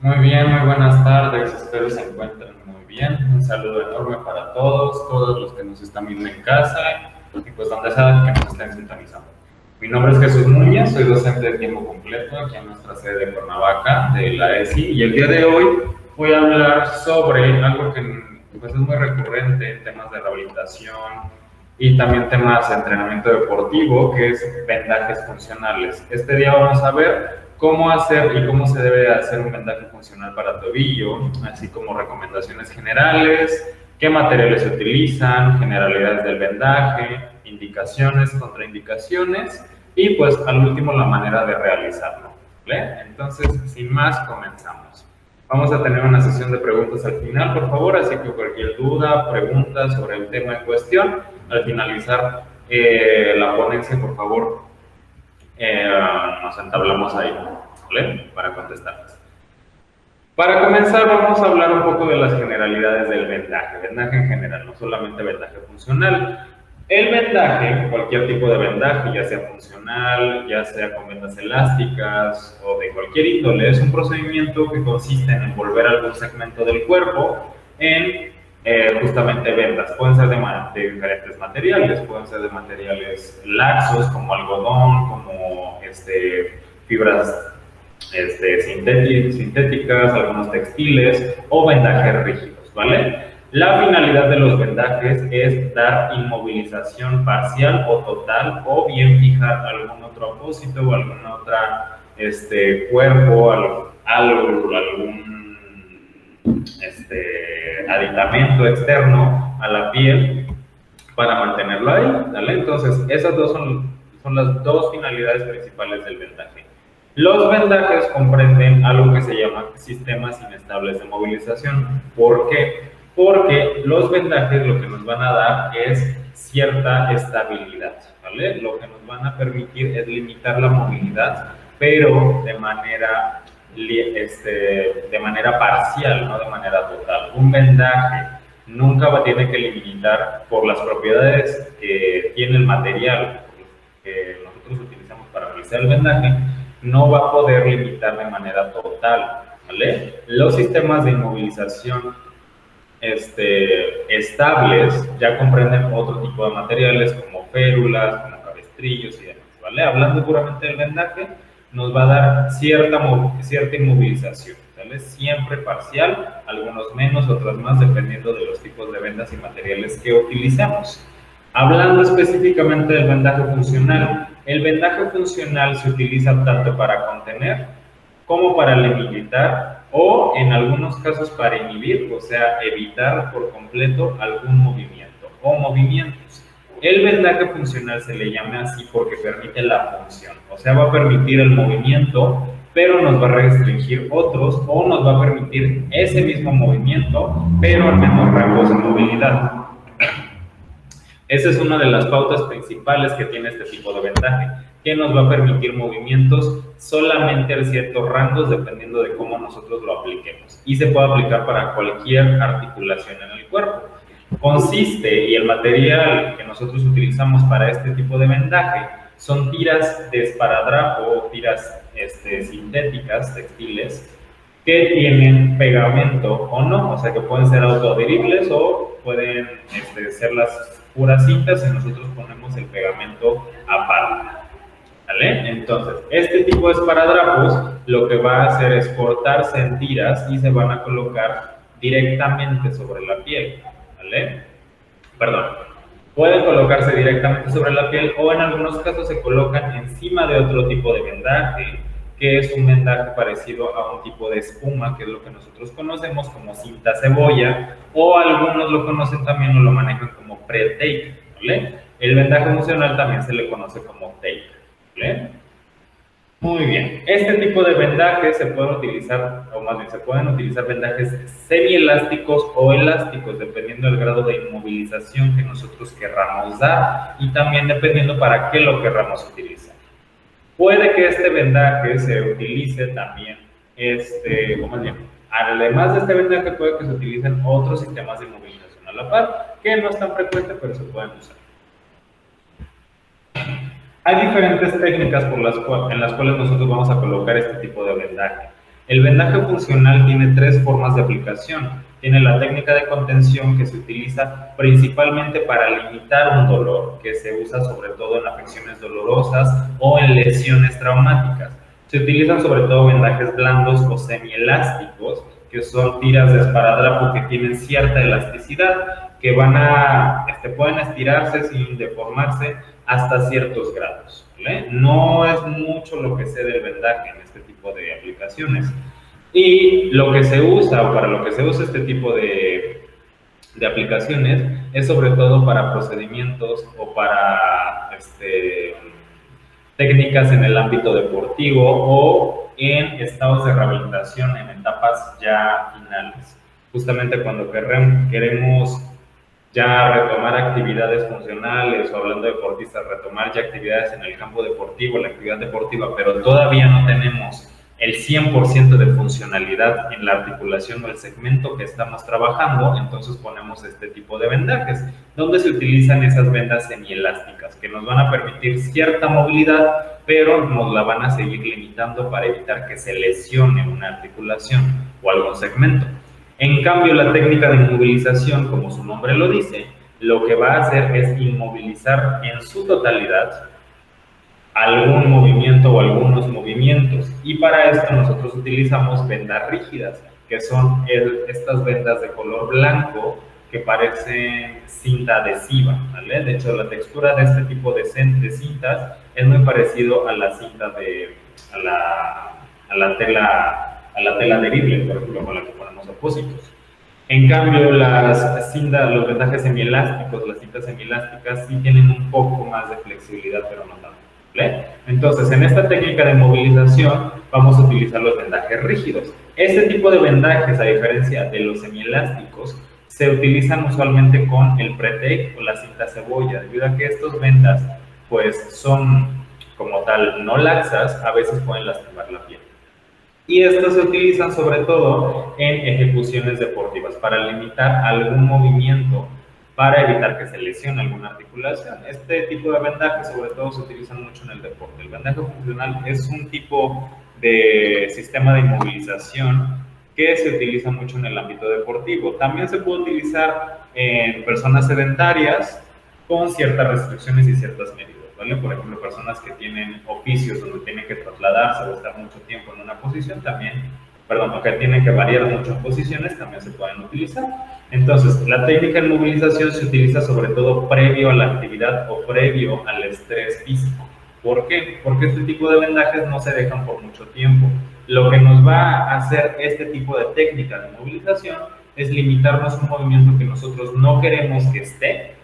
Muy bien, muy buenas tardes. Espero se encuentren muy bien. Un saludo enorme para todos los que nos están viendo en casa y pues donde sea que nos estén sintonizando. Mi nombre es Jesús Núñez, soy docente de tiempo completo aquí en nuestra sede de Cuernavaca de la ESI y el día de hoy voy a hablar sobre algo que pues, es muy recurrente en temas de rehabilitación y también temas de entrenamiento deportivo, que es vendajes funcionales. Este día vamos a ver cómo hacer y cómo se debe hacer un vendaje funcional para tobillo, así como recomendaciones generales, qué materiales se utilizan, generalidades del vendaje, indicaciones, contraindicaciones y pues al último la manera de realizarlo. ¿Vale? Entonces, sin más, comenzamos. Vamos a tener una sesión de preguntas al final, por favor, así que cualquier duda, pregunta sobre el tema en cuestión, al finalizar la ponencia, por favor, nos entablamos ahí, ¿vale? Para contestarlas. Para comenzar, vamos a hablar un poco de las generalidades del vendaje en general, no solamente vendaje funcional. El vendaje, cualquier tipo de vendaje, ya sea funcional, ya sea con vendas elásticas o de cualquier índole, es un procedimiento que consiste en envolver algún segmento del cuerpo en justamente vendas. Pueden ser de diferentes materiales, pueden ser de materiales laxos como algodón, como fibras sintéticas, algunos textiles o vendajes rígidos, ¿vale? La finalidad de los vendajes es dar inmovilización parcial o total o bien fijar algún otro apósito o algún otro cuerpo, algún aditamento externo a la piel para mantenerlo ahí, ¿vale? Entonces, esas dos son las dos finalidades principales del vendaje. Los vendajes comprenden algo que se llama sistemas inestables de movilización. ¿Por qué? Porque los vendajes lo que nos van a dar es cierta estabilidad, ¿vale? Lo que nos van a permitir es limitar la movilidad, pero de manera parcial, no de manera total. Un vendaje nunca tiene que limitar por las propiedades que tiene el material que nosotros utilizamos para realizar el vendaje, no va a poder limitar de manera total, ¿vale? Los sistemas de inmovilización estables ya comprenden otro tipo de materiales como férulas, como cabestrillos y demás, ¿vale? Hablando puramente del vendaje, nos va a dar cierta inmovilización, ¿vale? Siempre parcial, algunos menos, otros más, dependiendo de los tipos de vendas y materiales que utilicemos. Hablando específicamente del vendaje funcional, el vendaje funcional se utiliza tanto para contener como para limitar o en algunos casos para inhibir, o sea, evitar por completo algún movimiento o movimientos. El vendaje funcional se le llama así porque permite la función, o sea, va a permitir el movimiento, pero nos va a restringir otros o nos va a permitir ese mismo movimiento, pero al menor rango de movilidad. Esa es una de las pautas principales que tiene este tipo de vendaje, que nos va a permitir movimientos solamente en ciertos rangos dependiendo de cómo nosotros lo apliquemos. Y se puede aplicar para cualquier articulación en el cuerpo. Consiste, y el material que nosotros utilizamos para este tipo de vendaje son tiras de esparadrapo o tiras sintéticas, textiles, que tienen pegamento o no, o sea que pueden ser autoadheribles o pueden ser las puras cintas y nosotros ponemos el pegamento aparte, ¿vale? Entonces, este tipo de esparadrapos lo que va a hacer es cortarse en tiras y se van a colocar directamente sobre la piel, ¿vale? Perdón, pueden colocarse directamente sobre la piel o en algunos casos se colocan encima de otro tipo de vendaje, que es un vendaje parecido a un tipo de espuma, que es lo que nosotros conocemos como cinta cebolla, o algunos lo conocen también o lo manejan como pre-tape, ¿vale? El vendaje funcional también se le conoce como tape, ¿vale? Muy bien, este tipo de vendajes se pueden utilizar, o más bien se pueden utilizar vendajes semielásticos o elásticos, dependiendo del grado de inmovilización que nosotros querramos dar y también dependiendo para qué lo querramos utilizar. Puede que este vendaje se utilice también, o más bien, además de este vendaje puede que se utilicen otros sistemas de inmovilización a la par, que no es tan frecuente, pero se pueden usar. Hay diferentes técnicas en las cuales nosotros vamos a colocar este tipo de vendaje. El vendaje funcional tiene tres formas de aplicación. Tiene la técnica de contención, que se utiliza principalmente para limitar un dolor, que se usa sobre todo en afecciones dolorosas o en lesiones traumáticas. Se utilizan sobre todo vendajes blandos o semielásticos, que son tiras de esparadrapo que tienen cierta elasticidad, que pueden estirarse sin deformarse hasta ciertos grados, ¿vale? No es mucho lo que sé del vendaje en este tipo de aplicaciones. Y lo que se usa, o para lo que se usa este tipo de aplicaciones, es sobre todo para procedimientos o para técnicas en el ámbito deportivo o en estados de rehabilitación en etapas ya finales. Justamente cuando queremos ya retomar actividades funcionales, o hablando de deportistas, retomar ya actividades en el campo deportivo, la actividad deportiva, pero todavía no tenemos el 100% de funcionalidad en la articulación o el segmento que estamos trabajando, entonces ponemos este tipo de vendajes, donde se utilizan esas vendas semielásticas, que nos van a permitir cierta movilidad, pero nos la van a seguir limitando para evitar que se lesione una articulación o algún segmento. En cambio, la técnica de inmovilización, como su nombre lo dice, lo que va a hacer es inmovilizar en su totalidad algún movimiento o algunos movimientos. Y para esto nosotros utilizamos vendas rígidas, que son estas vendas de color blanco que parecen cinta adhesiva, ¿vale? De hecho, la textura de este tipo de cintas es muy parecido a la cinta a la tela adherible, por ejemplo, con la que ponemos apósitos. En cambio, los vendajes semielásticos, las cintas semielásticas, sí tienen un poco más de flexibilidad, pero no tanto, ¿vale? Entonces, en esta técnica de movilización vamos a utilizar los vendajes rígidos. Este tipo de vendajes, a diferencia de los semielásticos, se utilizan usualmente con el Pretec o la cinta cebolla, debido a que estos vendas pues son como tal no laxas, a veces pueden lastimar la piel. Y estos se utilizan sobre todo en ejecuciones deportivas para limitar algún movimiento, para evitar que se lesione alguna articulación. Este tipo de vendajes sobre todo se utilizan mucho en el deporte. El vendaje funcional es un tipo de sistema de inmovilización que se utiliza mucho en el ámbito deportivo. También se puede utilizar en personas sedentarias con ciertas restricciones y ciertas medidas, ¿vale? Por ejemplo, personas que tienen oficios donde tienen que trasladarse o estar mucho tiempo en una posición o que tienen que variar mucho en posiciones, también se pueden utilizar. Entonces, la técnica de movilización se utiliza sobre todo previo a la actividad o previo al estrés físico. ¿Por qué? Porque este tipo de vendajes no se dejan por mucho tiempo. Lo que nos va a hacer este tipo de técnica de movilización es limitarnos un movimiento que nosotros no queremos que esté,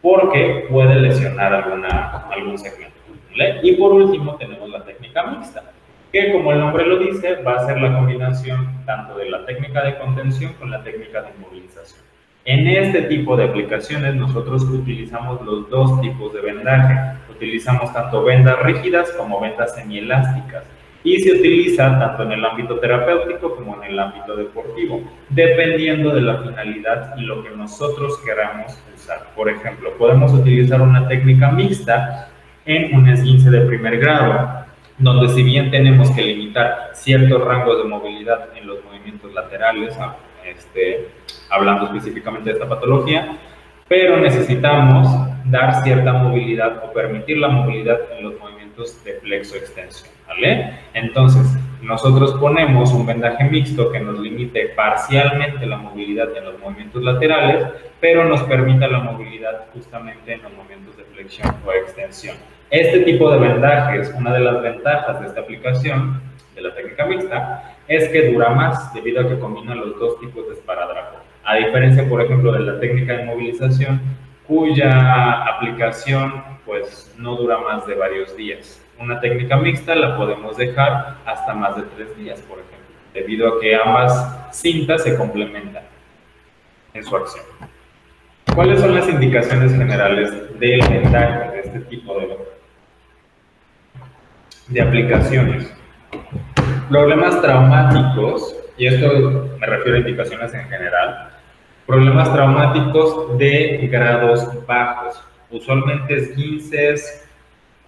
porque puede lesionar algún segmento, ¿vale? Y por último tenemos la técnica mixta, que como el nombre lo dice, va a ser la combinación tanto de la técnica de contención con la técnica de inmovilización. En este tipo de aplicaciones nosotros utilizamos los dos tipos de vendaje. Utilizamos tanto vendas rígidas como vendas semielásticas. Y se utiliza tanto en el ámbito terapéutico como en el ámbito deportivo, dependiendo de la finalidad y lo que nosotros queramos usar. Por ejemplo, podemos utilizar una técnica mixta en un esguince de primer grado, donde si bien tenemos que limitar ciertos rangos de movilidad en los movimientos laterales, hablando específicamente de esta patología, pero necesitamos dar cierta movilidad o permitir la movilidad en los movimientos de flexo-extensión, ¿vale? Entonces, nosotros ponemos un vendaje mixto que nos limite parcialmente la movilidad en los movimientos laterales, pero nos permita la movilidad justamente en los movimientos de flexión o extensión. Este tipo de vendajes, una de las ventajas de esta aplicación, de la técnica mixta, es que dura más debido a que combina los dos tipos de esparadrapo. A diferencia, por ejemplo, de la técnica de movilización, cuya aplicación pues no dura más de varios días. Una técnica mixta la podemos dejar hasta más de 3 días, por ejemplo, debido a que ambas cintas se complementan en su acción. ¿Cuáles son las indicaciones generales del vendaje de este tipo de aplicaciones? Problemas traumáticos, y esto me refiero a indicaciones en general, problemas traumáticos de grados bajos, usualmente esguinces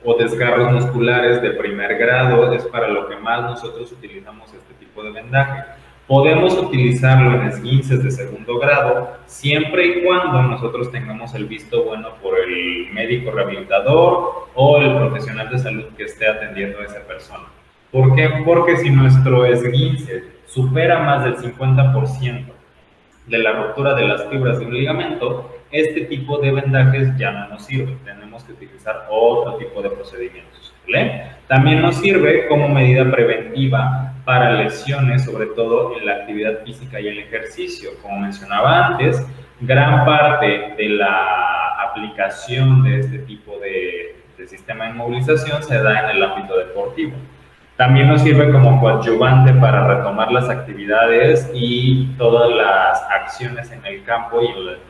o desgarros musculares de primer grado, es para lo que más nosotros utilizamos este tipo de vendaje. Podemos utilizarlo en esguinces de segundo grado, siempre y cuando nosotros tengamos el visto bueno por el médico rehabilitador o el profesional de salud que esté atendiendo a esa persona. ¿Por qué? Porque si nuestro esguince supera más del 50% de la ruptura de las fibras de un ligamento, este tipo de vendajes ya no nos sirve. Tenemos que utilizar otro tipo de procedimientos, ¿vale? También nos sirve como medida preventiva para lesiones, sobre todo en la actividad física y el ejercicio. Como mencionaba antes, gran parte de la aplicación de este tipo de sistema de inmovilización se da en el ámbito deportivo. También nos sirve como coadyuvante para retomar las actividades y todas las acciones en el campo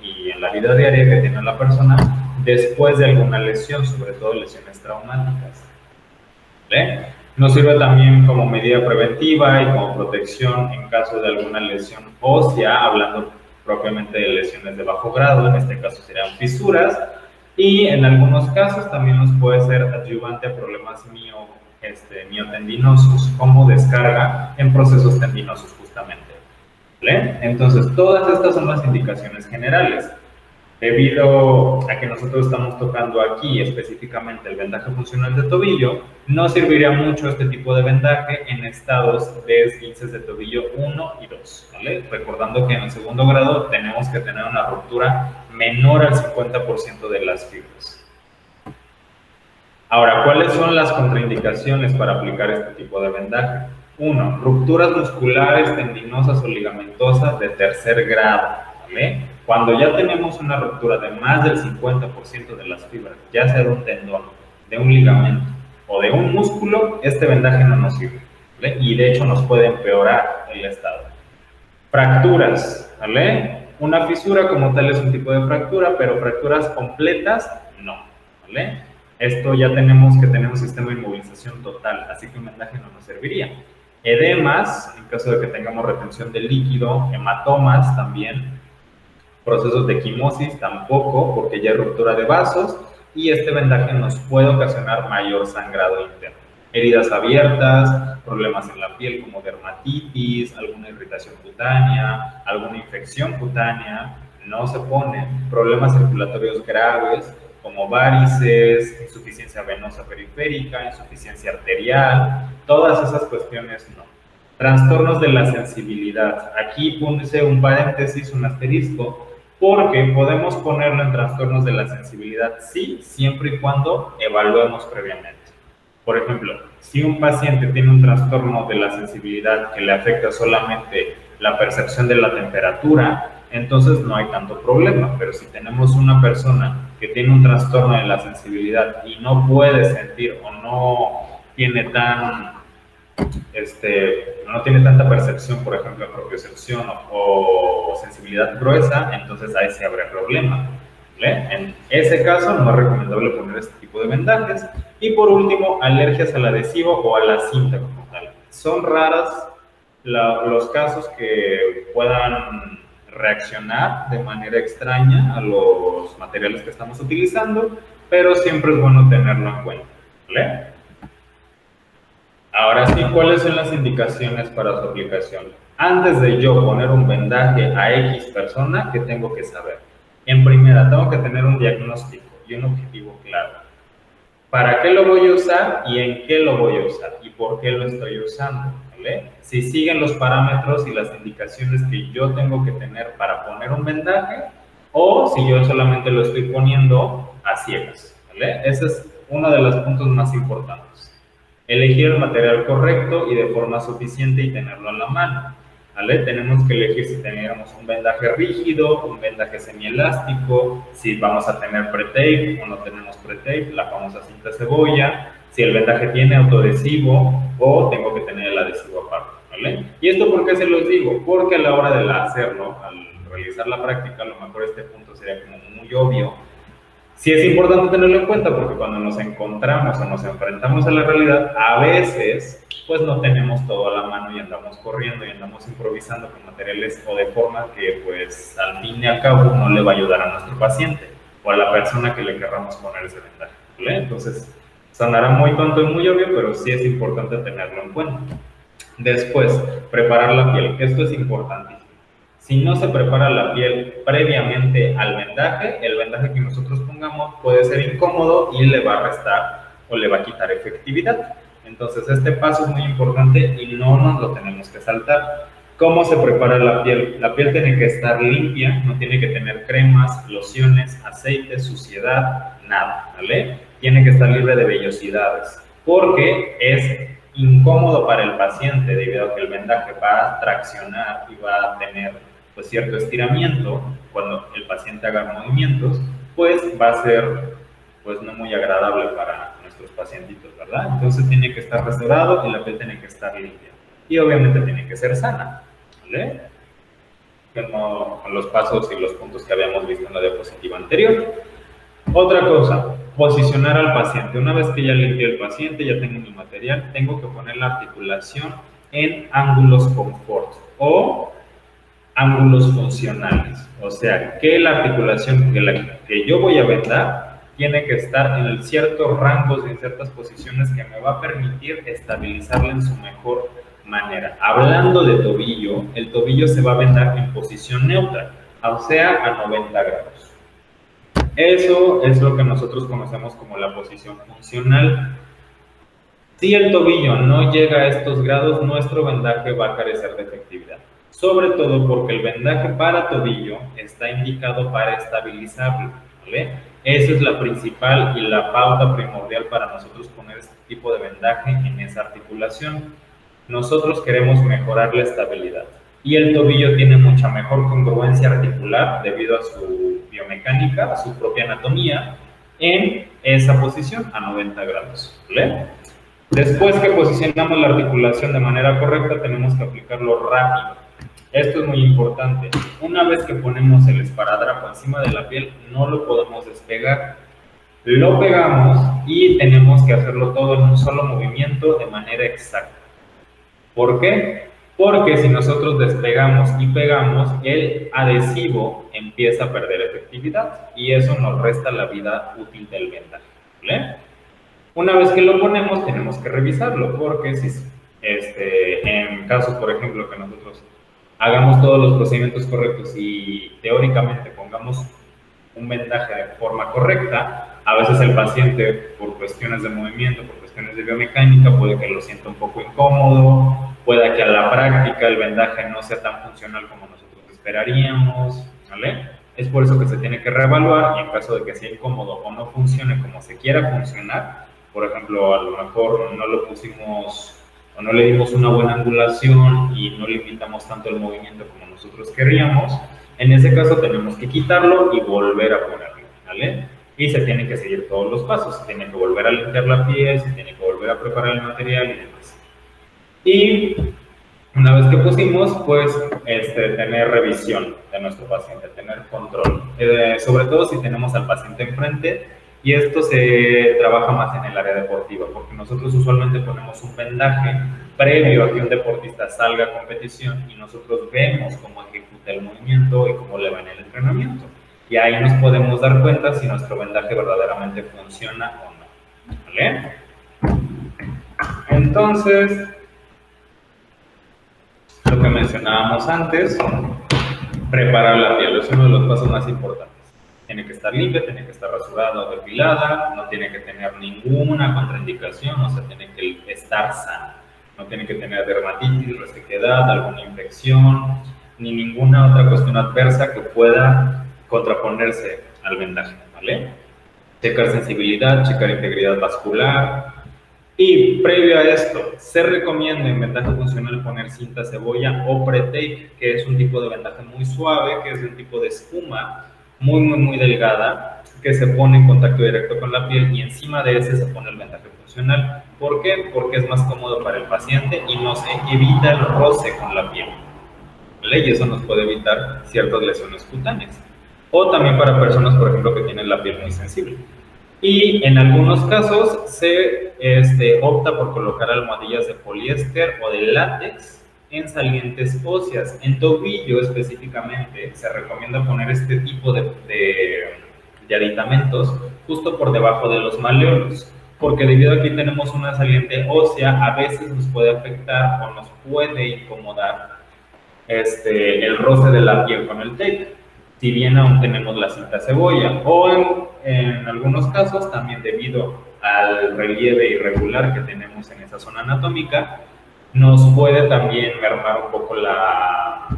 y en la vida diaria que tiene la persona después de alguna lesión, sobre todo lesiones traumáticas. ¿Vale? Nos sirve también como medida preventiva y como protección en caso de alguna lesión ósea, hablando propiamente de lesiones de bajo grado, en este caso serían fisuras, y en algunos casos también nos puede ser adyuvante a problemas miotendinosos, como descarga en procesos tendinosos justamente. ¿Vale? Entonces, todas estas son las indicaciones generales. Debido a que nosotros estamos tocando aquí específicamente el vendaje funcional de tobillo, no serviría mucho este tipo de vendaje en estados de esguinces de tobillo 1 y 2, ¿vale? Recordando que en el segundo grado tenemos que tener una ruptura menor al 50% de las fibras. Ahora, ¿cuáles son las contraindicaciones para aplicar este tipo de vendaje? 1. Rupturas musculares, tendinosas o ligamentosas de tercer grado, ¿vale? Cuando ya tenemos una ruptura de más del 50% de las fibras, ya sea de un tendón, de un ligamento o de un músculo, este vendaje no nos sirve, ¿vale? Y de hecho nos puede empeorar el estado. Fracturas, ¿vale? Una fisura como tal es un tipo de fractura, pero fracturas completas, no, ¿vale? Esto ya tenemos que tener un sistema de inmovilización total, así que un vendaje no nos serviría. Edemas, en caso de que tengamos retención de líquido, hematomas también, procesos de quimosis tampoco, porque ya hay ruptura de vasos, y este vendaje nos puede ocasionar mayor sangrado interno. Heridas abiertas, problemas en la piel como dermatitis, alguna irritación cutánea, alguna infección cutánea, no se pone, problemas circulatorios graves, como varices, insuficiencia venosa periférica, insuficiencia arterial, todas esas cuestiones no. Trastornos de la sensibilidad. Aquí puse un paréntesis, un asterisco, porque podemos ponerlo en trastornos de la sensibilidad, sí, siempre y cuando evaluemos previamente. Por ejemplo, si un paciente tiene un trastorno de la sensibilidad que le afecta solamente la percepción de la temperatura, entonces no hay tanto problema, pero si tenemos una persona que tiene un trastorno de la sensibilidad y no puede sentir o no tiene no tiene tanta percepción, por ejemplo, propiocepción o sensibilidad gruesa, entonces ahí se abre problema. ¿Vale? En ese caso no es recomendable poner este tipo de vendajes. Y por último, alergias al adhesivo o a la cinta como tal. Son raras los casos que puedan reaccionar de manera extraña a los materiales que estamos utilizando, pero siempre es bueno tenerlo en cuenta. ¿Vale? Ahora sí, ¿cuáles son las indicaciones para su aplicación? Antes de yo poner un vendaje a X persona, ¿qué tengo que saber? En primera, tengo que tener un diagnóstico y un objetivo claro. ¿Para qué lo voy a usar y en qué lo voy a usar? ¿Y por qué lo estoy usando? ¿Vale? Si siguen los parámetros y las indicaciones que yo tengo que tener para poner un vendaje, o si yo solamente lo estoy poniendo a ciegas. ¿Vale? Ese es uno de los puntos más importantes. Elegir el material correcto y de forma suficiente y tenerlo a la mano. ¿Vale? Tenemos que elegir si tenemos un vendaje rígido, un vendaje semielástico, si vamos a tener pre-tape o no tenemos pre-tape, la famosa cinta cebolla, si el vendaje tiene autoadhesivo o tengo que tener el adhesivo aparte. ¿Vale? ¿Y esto por qué se los digo? Porque a la hora de hacerlo, al realizar la práctica, a lo mejor este punto sería como muy obvio. Sí es importante tenerlo en cuenta porque cuando nos encontramos o nos enfrentamos a la realidad, a veces pues no tenemos todo a la mano y andamos corriendo y andamos improvisando con materiales o de forma que pues al fin y al cabo no le va a ayudar a nuestro paciente o a la persona que le querramos poner ese vendaje, ¿vale? Entonces Sonará muy tonto y muy obvio, pero sí es importante tenerlo en cuenta. Después, preparar la piel. Esto es importantísimo. Si no se prepara la piel previamente al vendaje, el vendaje que nosotros pongamos puede ser incómodo y le va a restar o le va a quitar efectividad. Entonces, este paso es muy importante y no nos lo tenemos que saltar. ¿Cómo se prepara la piel? La piel tiene que estar limpia, no tiene que tener cremas, lociones, aceites, suciedad, nada, ¿vale? Tiene que estar libre de vellosidades, porque es incómodo para el paciente debido a que el vendaje va a traccionar y va a tener pues, cierto estiramiento cuando el paciente haga movimientos, pues va a ser pues no muy agradable para nuestros pacientitos, ¿verdad? Entonces tiene que estar restaurado y la piel tiene que estar limpia. Y obviamente tiene que ser sana, ¿vale? Con los pasos y los puntos que habíamos visto en la diapositiva anterior. Otra cosa, posicionar al paciente. Una vez que ya limpié el paciente, ya tengo mi material, tengo que poner la articulación en ángulos confort o ángulos funcionales. O sea, que la articulación que yo voy a vendar tiene que estar en ciertos rangos y en ciertas posiciones que me va a permitir estabilizarla en su mejor manera. Hablando de tobillo, el tobillo se va a vendar en posición neutra, o sea, a 90 grados. Eso es lo que nosotros conocemos como la posición funcional. Si el tobillo no llega a estos grados, nuestro vendaje va a carecer de efectividad. Sobre todo porque el vendaje para tobillo está indicado para estabilizarlo, ¿vale? Esa es la principal y la pauta primordial para nosotros poner este tipo de vendaje en esa articulación. Nosotros queremos mejorar la estabilidad y el tobillo tiene mucha mejor congruencia articular debido a su biomecánica, a su propia anatomía, en esa posición a 90 grados, ¿vale? Después que posicionamos la articulación de manera correcta, tenemos que aplicarlo rápido. Esto es muy importante. Una vez que ponemos el esparadrapo encima de la piel, no lo podemos despegar. Lo pegamos y tenemos que hacerlo todo en un solo movimiento de manera exacta. ¿Por qué? Porque si nosotros despegamos y pegamos, el adhesivo empieza a perder efectividad y eso nos resta la vida útil del vendaje, ¿vale? Una vez que lo ponemos, tenemos que revisarlo, porque si en caso, por ejemplo, que nosotros hagamos todos los procedimientos correctos y teóricamente pongamos un vendaje de forma correcta, a veces el paciente, por cuestiones de movimiento, por cuestiones de biomecánica, puede que lo sienta un poco incómodo, pueda que a la práctica el vendaje no sea tan funcional como nosotros esperaríamos, ¿vale? Es por eso que se tiene que reevaluar y en caso de que sea incómodo o no funcione como se quiera funcionar, por ejemplo, a lo mejor no lo pusimos o no le dimos una buena angulación y no limitamos tanto el movimiento como nosotros querríamos, en ese caso tenemos que quitarlo y volver a ponerlo, ¿vale? Y se tienen que seguir todos los pasos, se tiene que volver a limpiar la piel, se tiene que volver a preparar el material y demás. Y una vez que pusimos, pues tener revisión de nuestro paciente, tener control, sobre todo si tenemos al paciente enfrente. Y esto se trabaja más en el área deportiva, porque nosotros usualmente ponemos un vendaje previo a que un deportista salga a competición y nosotros vemos cómo ejecuta el movimiento y cómo le va en el entrenamiento. Y ahí nos podemos dar cuenta si nuestro vendaje verdaderamente funciona o no, ¿vale? Entonces, lo que mencionábamos antes, preparar la piel es uno de los pasos más importantes. Tiene que estar limpia, tiene que estar rasurada o depilada, no tiene que tener ninguna contraindicación, o sea, tiene que estar sana. No tiene que tener dermatitis, resequedad, alguna infección, ni ninguna otra cuestión adversa que pueda contraponerse al vendaje, ¿vale? Checar sensibilidad, checar integridad vascular. Y previo a esto, se recomienda en vendaje funcional poner cinta cebolla o pre-tape, que es un tipo de vendaje muy suave, que es de un tipo de espuma, muy delgada, que se pone en contacto directo con la piel y encima de ese se pone el vendaje funcional. ¿Por qué? Porque es más cómodo para el paciente y nos evita el roce con la piel, ¿vale? Y eso nos puede evitar ciertas lesiones cutáneas. O también para personas, por ejemplo, que tienen la piel muy sensible. Y en algunos casos se opta por colocar almohadillas de poliéster o de látex en salientes óseas. En tobillo específicamente se recomienda poner este tipo de aditamentos justo por debajo de los maleolos. porque debido a que tenemos una saliente ósea, a veces nos puede afectar o nos puede incomodar el roce de la piel con el tape, si bien aún tenemos la cinta cebolla, o en algunos casos también debido al relieve irregular que tenemos en esa zona anatómica, nos puede también mermar un poco la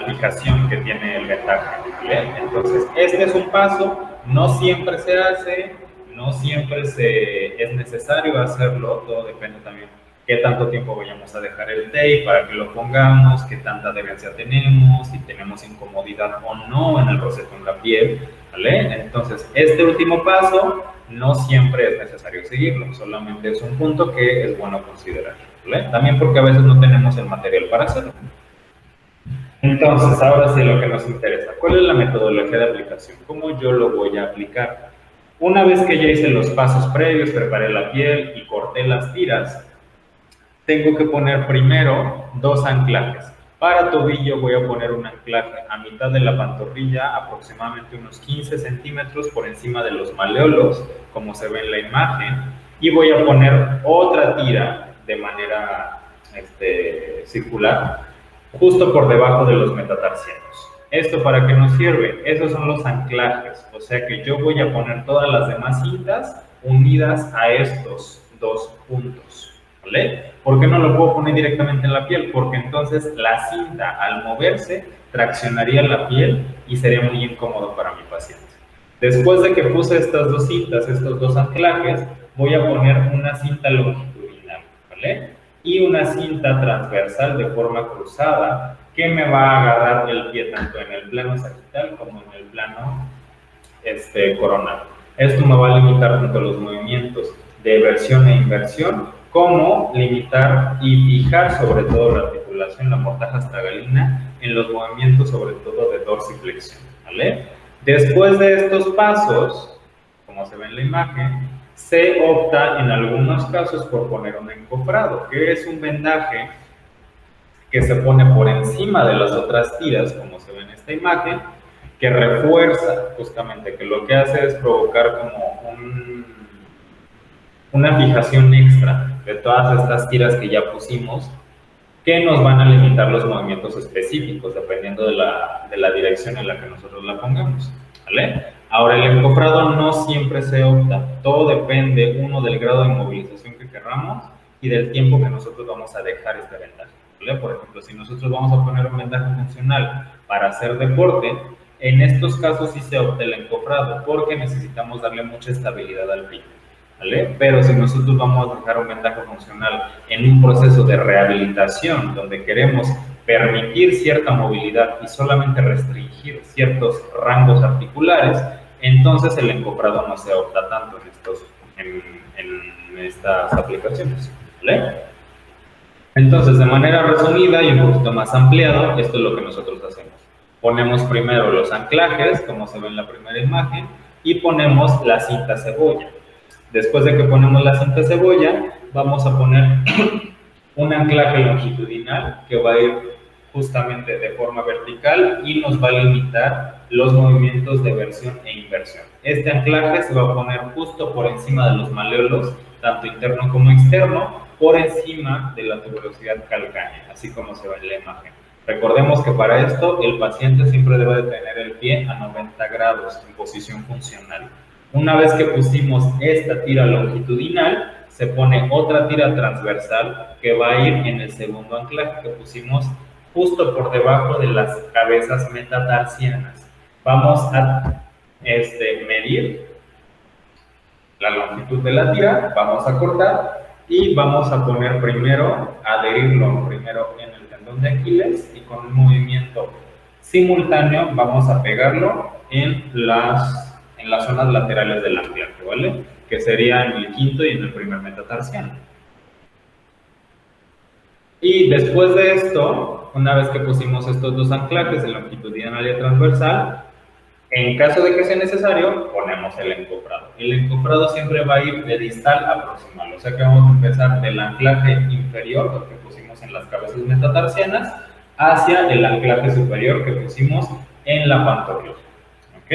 fijación que tiene el vendaje, ¿vale? Entonces, este es un paso, no siempre se hace, no siempre es necesario hacerlo, todo depende también qué tanto tiempo vayamos a dejar el tape para que lo pongamos, qué tanta adherencia tenemos, si tenemos incomodidad o no en el roce con la piel, ¿vale? Entonces, este último paso no siempre es necesario seguirlo, solamente es un punto que es bueno considerar, ¿vale? También porque a veces no tenemos el material para hacerlo. Entonces, ahora sí lo que nos interesa, ¿cuál es la metodología de aplicación? ¿Cómo yo lo voy a aplicar? Una vez que ya hice los pasos previos, preparé la piel y corté las tiras, tengo que poner primero 2 anclajes. Para tobillo voy a poner un anclaje a mitad de la pantorrilla, aproximadamente unos 15 centímetros por encima de los maleolos, como se ve en la imagen, y voy a poner otra tira de manera circular, justo por debajo de los metatarsianos. ¿Esto para qué nos sirve? Esos son los anclajes, o sea que yo voy a poner todas las demás cintas unidas a estos 2 puntos, ¿vale? ¿Por qué no lo puedo poner directamente en la piel? Porque entonces la cinta al moverse traccionaría la piel y sería muy incómodo para mi paciente. Después de que puse estas 2 cintas, estos 2 anclajes, voy a poner una cinta longitudinal, ¿vale? Y una cinta transversal de forma cruzada que me va a agarrar el pie tanto en el plano sagital como en el plano coronal. Esto me va a limitar tanto los movimientos de eversión e inversión, como limitar y fijar sobre todo la articulación, la mortaja astragalina, en los movimientos sobre todo de dorsiflexión, ¿vale? Después de estos pasos, como se ve en la imagen, se opta en algunos casos por poner un encofrado, que es un vendaje que se pone por encima de las otras tiras, como se ve en esta imagen, que refuerza justamente, que lo que hace es provocar como una fijación extra de todas estas tiras que ya pusimos, que nos van a limitar los movimientos específicos, dependiendo de la dirección en la que nosotros la pongamos, ¿vale? Ahora, el encofrado no siempre se opta, todo depende, uno, del grado de movilización que querramos y del tiempo que nosotros vamos a dejar este vendaje, ¿vale? Por ejemplo, si nosotros vamos a poner un vendaje funcional para hacer deporte, en estos casos sí se opta el encofrado, porque necesitamos darle mucha estabilidad al pie, ¿vale? Pero si nosotros vamos a dejar un vendaje funcional en un proceso de rehabilitación, donde queremos permitir cierta movilidad y solamente restringir ciertos rangos articulares, entonces el encofrado no se opta tanto en estas aplicaciones, ¿vale? Entonces, de manera resumida y un poquito más ampliado, esto es lo que nosotros hacemos. Ponemos primero los anclajes, como se ve en la primera imagen, y ponemos la cinta cebolla. Después de que ponemos la cinta cebolla, vamos a poner un anclaje longitudinal que va a ir justamente de forma vertical y nos va a limitar los movimientos de versión e inversión. Este anclaje se va a poner justo por encima de los maleolos, tanto interno como externo, por encima de la tuberosidad calcánea, así como se ve en la imagen. Recordemos que para esto el paciente siempre debe de tener el pie a 90 grados en posición funcional. Una vez que pusimos esta tira longitudinal, se pone otra tira transversal que va a ir en el segundo anclaje que pusimos justo por debajo de las cabezas metatarsianas. Vamos a medir la longitud de la tira, vamos a cortar y vamos a poner primero, adherirlo primero en el tendón de Aquiles y con un movimiento simultáneo vamos a pegarlo en las zonas laterales del anclaje, ¿vale? Que sería en el quinto y en el primer metatarsiano. Y después de esto, una vez que pusimos estos 2 anclajes, el longitudinal y el transversal, en caso de que sea necesario, ponemos el encofrado. El encofrado siempre va a ir de distal a proximal, o sea que vamos a empezar del anclaje inferior, lo que pusimos en las cabezas metatarsianas, hacia el anclaje superior que pusimos en la pantorrilla, ¿ok?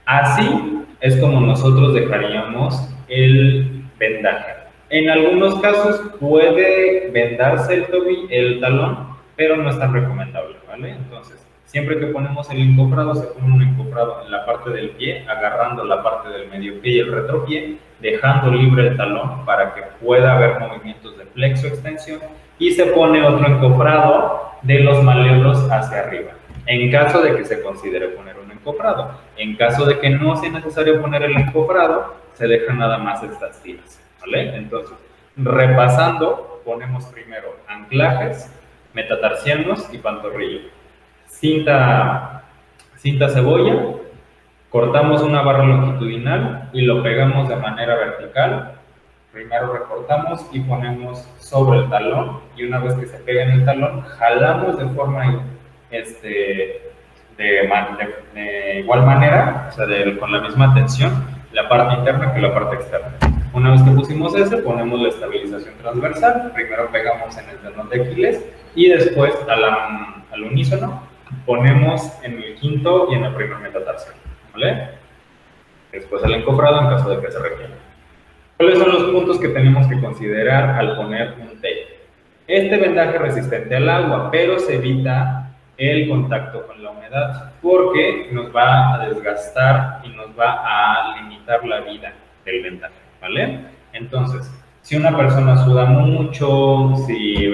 Así es como nosotros dejaríamos el vendaje. En algunos casos puede vendarse el talón, pero no es tan recomendable, ¿vale? Entonces, siempre que ponemos el encofrado, se pone un encofrado en la parte del pie, agarrando la parte del medio pie y el retropié, dejando libre el talón para que pueda haber movimientos de flexo-extensión, y se pone otro encofrado de los maleolos hacia arriba, en caso de que se considere poner un encofrado. En caso de que no sea necesario poner el encofrado, se dejan nada más estas tiras, ¿vale? Entonces, repasando, ponemos primero anclajes, metatarsianos y pantorrilla. Cinta cebolla, cortamos una barra longitudinal y lo pegamos de manera vertical. Primero recortamos y ponemos sobre el talón, y una vez que se pega en el talón, jalamos de forma de igual manera, o sea, con la misma tensión, la parte interna que la parte externa. Una vez que pusimos ese, ponemos la estabilización transversal. Primero pegamos en el tendón de Aquiles y después al unísono ponemos en el quinto y en el primer metatarsiano, ¿vale? Después el encofrado en caso de que se requiera. ¿Cuáles son los puntos que tenemos que considerar al poner un tape? Este vendaje es resistente al agua, pero se evita el contacto con la humedad porque nos va a desgastar y nos va a limitar la vida del vendaje, ¿vale? Entonces, si una persona suda mucho, si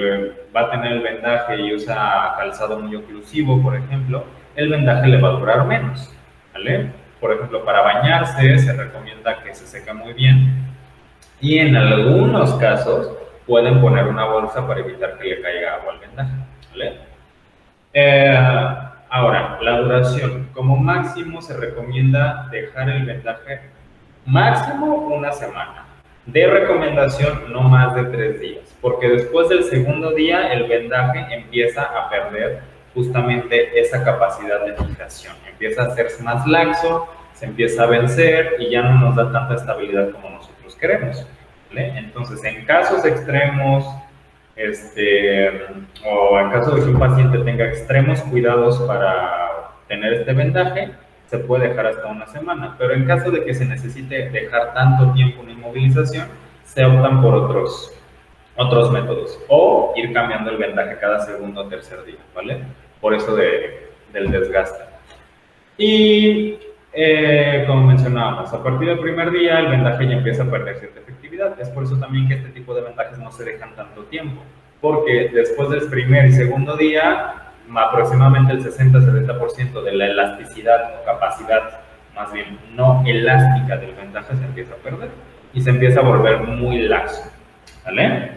va a tener el vendaje y usa calzado muy oclusivo, por ejemplo, el vendaje le va a durar menos, ¿vale? Por ejemplo, para bañarse se recomienda que se seque muy bien, y en algunos casos pueden poner una bolsa para evitar que le caiga agua al vendaje, ¿vale? Ahora, la duración. Como máximo se recomienda dejar el vendaje máximo una semana. De recomendación, no más de 3 días, porque después del segundo día el vendaje empieza a perder justamente esa capacidad de fijación. Empieza a hacerse más laxo, se empieza a vencer y ya no nos da tanta estabilidad como nosotros queremos, ¿vale? Entonces, en casos extremos, o en caso de que un paciente tenga extremos cuidados para tener este vendaje, se puede dejar hasta una semana, pero en caso de que se necesite dejar tanto tiempo una inmovilización, se optan por otros métodos, o ir cambiando el vendaje cada segundo o tercer día, ¿vale? Por eso del desgaste. Y como mencionábamos, a partir del primer día el vendaje ya empieza a perder cierta efectividad. Es por eso también que este tipo de vendajes no se dejan tanto tiempo, porque después del primer y segundo día, aproximadamente el 60-70% de la elasticidad o capacidad, más bien no elástica del vendaje, se empieza a perder y se empieza a volver muy laxo, ¿vale?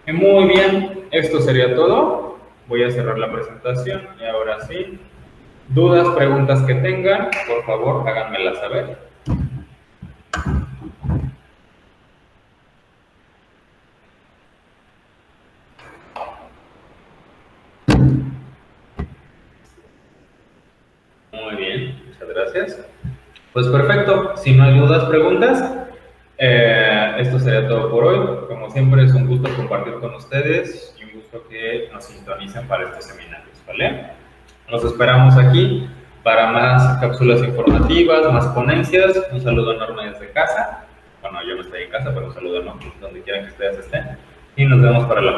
Muy bien, esto sería todo. Voy a cerrar la presentación y ahora sí, dudas, preguntas que tengan, por favor, háganmelas saber. Muy bien, muchas gracias. Pues perfecto, si no hay dudas, preguntas, esto sería todo por hoy. Como siempre, es un gusto compartir con ustedes y un gusto que nos sintonicen para estos seminarios, ¿vale? Nos esperamos aquí para más cápsulas informativas, más ponencias. Un saludo enorme desde casa. Bueno, yo no estoy en casa, pero un saludo enorme donde quiera que ustedes estén. Y nos vemos para la próxima.